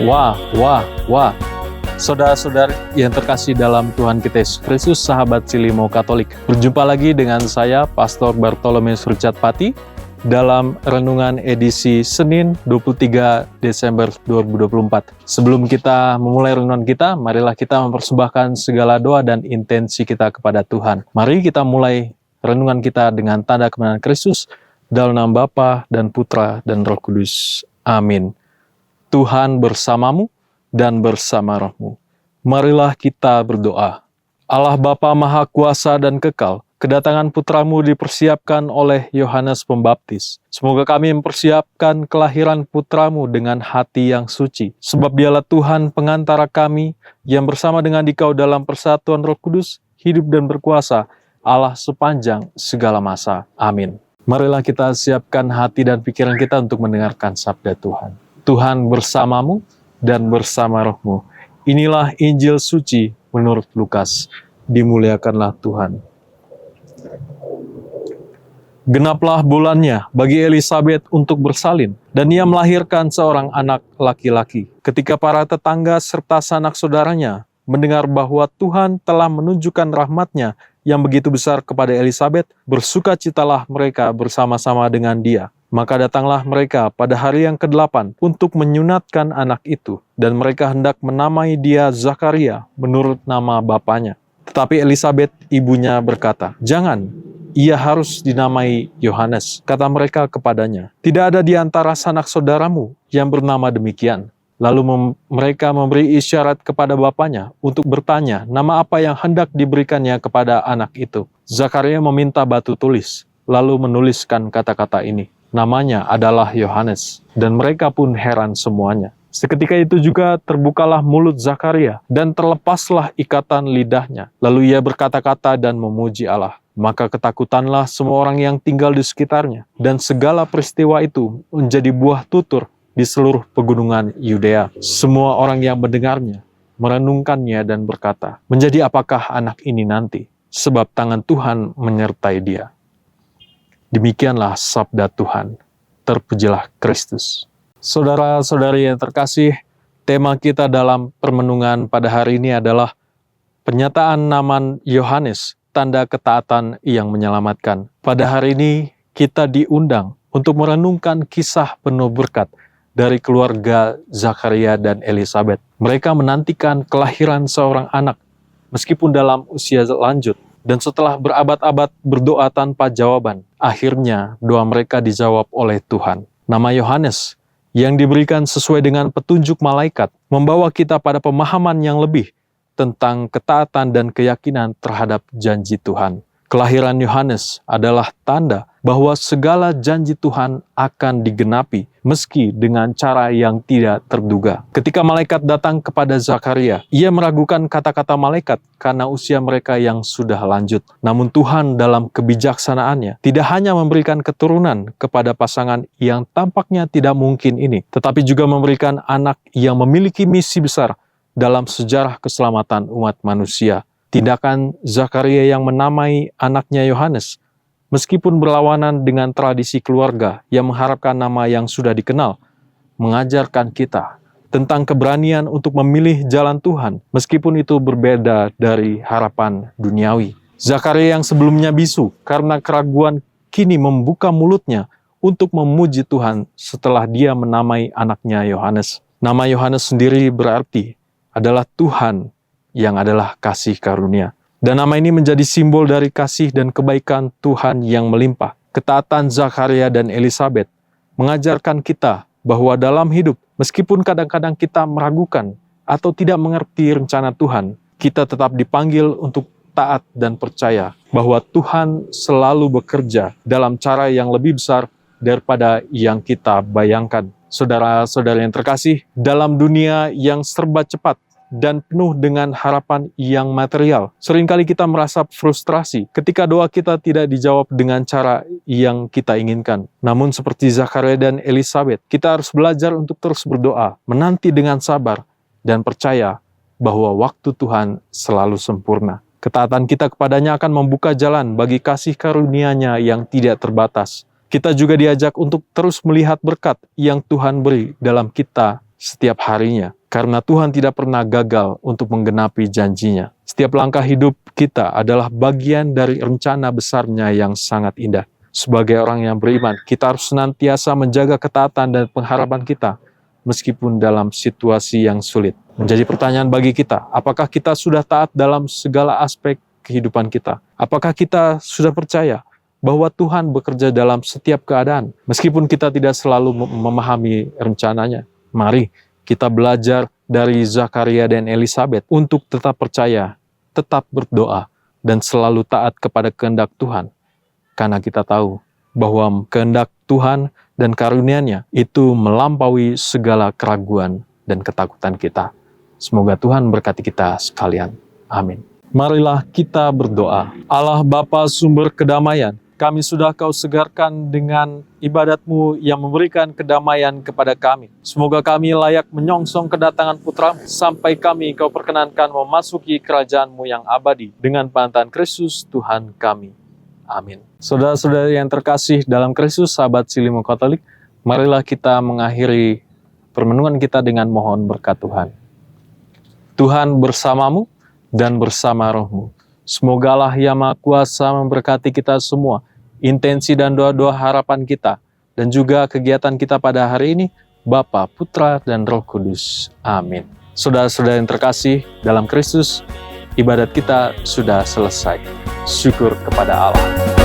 Wah. Saudara-saudari yang terkasih dalam Tuhan kita Yesus Kristus, sahabat Silimo Katolik. Berjumpa lagi dengan saya, Pastor Bartolomeus Richard Pati, dalam Renungan edisi Senin 23 Desember 2024. Sebelum kita memulai renungan kita, marilah kita mempersembahkan segala doa dan intensi kita kepada Tuhan. Mari kita mulai renungan kita dengan tanda kemenangan Kristus, dalam nama Bapa dan Putra dan Roh Kudus. Amin. Tuhan bersamamu dan bersama rohmu. Marilah kita berdoa. Allah Bapa Maha Kuasa dan Kekal, kedatangan putramu dipersiapkan oleh Yohanes Pembaptis. Semoga kami mempersiapkan kelahiran putramu dengan hati yang suci. Sebab dialah Tuhan pengantara kami, yang bersama dengan Dikau dalam persatuan Roh Kudus, hidup dan berkuasa, Allah sepanjang segala masa. Amin. Marilah kita siapkan hati dan pikiran kita untuk mendengarkan sabda Tuhan. Tuhan bersamamu dan bersama rohmu. Inilah Injil suci menurut Lukas. Dimuliakanlah Tuhan. Genaplah bulannya bagi Elisabet untuk bersalin, dan ia melahirkan seorang anak laki-laki. Ketika para tetangga serta sanak saudaranya mendengar bahwa Tuhan telah menunjukkan rahmat-Nya yang begitu besar kepada Elisabet, bersukacitalah mereka bersama-sama dengan dia. Maka datanglah mereka pada hari yang ke-8 untuk menyunatkan anak itu, dan mereka hendak menamai dia Zakaria menurut nama bapaknya. Tetapi Elisabet ibunya berkata, "Jangan, ia harus dinamai Yohanes." Kata mereka kepadanya, "Tidak ada di antara sanak saudaramu yang bernama demikian." Lalu mereka memberi isyarat kepada bapaknya untuk bertanya nama apa yang hendak diberikannya kepada anak itu. Zakaria meminta batu tulis, lalu menuliskan kata-kata ini. Namanya adalah Yohanes, dan mereka pun heran semuanya. Seketika itu juga terbukalah mulut Zakaria, dan terlepaslah ikatan lidahnya. Lalu ia berkata-kata dan memuji Allah. Maka ketakutanlah semua orang yang tinggal di sekitarnya, dan segala peristiwa itu menjadi buah tutur di seluruh pegunungan Yudea. Semua orang yang mendengarnya merenungkannya dan berkata, "Menjadi apakah anak ini nanti? Sebab tangan Tuhan menyertai dia." Demikianlah sabda Tuhan. Terpujilah Kristus. Saudara-saudari yang terkasih, tema kita dalam permenungan pada hari ini adalah penyataan nama Yohanes, tanda ketaatan yang menyelamatkan. Pada hari ini kita diundang untuk merenungkan kisah penuh berkat dari keluarga Zakaria dan Elisabet. Mereka menantikan kelahiran seorang anak, meskipun dalam usia lanjut. Dan setelah berabad-abad berdoa tanpa jawaban, akhirnya doa mereka dijawab oleh Tuhan. Nama Yohanes yang diberikan sesuai dengan petunjuk malaikat membawa kita pada pemahaman yang lebih tentang ketaatan dan keyakinan terhadap janji Tuhan. Kelahiran Yohanes adalah tanda bahwa segala janji Tuhan akan digenapi meski dengan cara yang tidak terduga. Ketika malaikat datang kepada Zakaria, ia meragukan kata-kata malaikat karena usia mereka yang sudah lanjut. Namun Tuhan dalam kebijaksanaannya tidak hanya memberikan keturunan kepada pasangan yang tampaknya tidak mungkin ini, tetapi juga memberikan anak yang memiliki misi besar dalam sejarah keselamatan umat manusia. Tindakan Zakaria yang menamai anaknya Yohanes, meskipun berlawanan dengan tradisi keluarga yang mengharapkan nama yang sudah dikenal, mengajarkan kita tentang keberanian untuk memilih jalan Tuhan, meskipun itu berbeda dari harapan duniawi. Zakaria yang sebelumnya bisu karena keraguan kini membuka mulutnya untuk memuji Tuhan setelah dia menamai anaknya Yohanes. Nama Yohanes sendiri berarti adalah Tuhan yang adalah kasih karunia. Dan nama ini menjadi simbol dari kasih dan kebaikan Tuhan yang melimpah. Ketaatan Zakaria dan Elisabet mengajarkan kita bahwa dalam hidup, meskipun kadang-kadang kita meragukan atau tidak mengerti rencana Tuhan, kita tetap dipanggil untuk taat dan percaya bahwa Tuhan selalu bekerja dalam cara yang lebih besar daripada yang kita bayangkan. Saudara-saudara yang terkasih, dalam dunia yang serba cepat dan penuh dengan harapan yang material, seringkali kita merasa frustrasi ketika doa kita tidak dijawab dengan cara yang kita inginkan. Namun seperti Zakaria dan Elisabet, kita harus belajar untuk terus berdoa, menanti dengan sabar, dan percaya bahwa waktu Tuhan selalu sempurna. Ketaatan kita kepadanya akan membuka jalan bagi kasih karunia-Nya yang tidak terbatas. Kita juga diajak untuk terus melihat berkat yang Tuhan beri dalam kita setiap harinya, karena Tuhan tidak pernah gagal untuk menggenapi janjinya. Setiap langkah hidup kita adalah bagian dari rencana besarnya yang sangat indah. Sebagai orang yang beriman, kita harus senantiasa menjaga ketaatan dan pengharapan kita, meskipun dalam situasi yang sulit. Menjadi pertanyaan bagi kita, apakah kita sudah taat dalam segala aspek kehidupan kita? Apakah kita sudah percaya bahwa Tuhan bekerja dalam setiap keadaan, meskipun kita tidak selalu memahami rencananya? Mari kita belajar dari Zakaria dan Elisabet untuk tetap percaya, tetap berdoa, dan selalu taat kepada kehendak Tuhan. Karena kita tahu bahwa kehendak Tuhan dan karunia-Nya itu melampaui segala keraguan dan ketakutan kita. Semoga Tuhan berkati kita sekalian. Amin. Marilah kita berdoa. Allah Bapa sumber kedamaian, kami sudah Kau segarkan dengan ibadat-Mu yang memberikan kedamaian kepada kami. Semoga kami layak menyongsong kedatangan Putra-Mu, sampai kami Kau perkenankan memasuki kerajaan-Mu yang abadi dengan pantan Kristus Tuhan kami. Amin. Saudara-saudari yang terkasih dalam Kristus, sahabat Silimu Katolik, marilah kita mengakhiri permenungan kita dengan mohon berkat Tuhan. Tuhan bersamamu dan bersama rohmu. Semoga Allah yang Maha Kuasa memberkati kita semua, intensi dan doa-doa harapan kita, dan juga kegiatan kita pada hari ini, Bapa, Putra, dan Roh Kudus. Amin. Saudara-saudara yang terkasih dalam Kristus, ibadat kita sudah selesai. Syukur kepada Allah.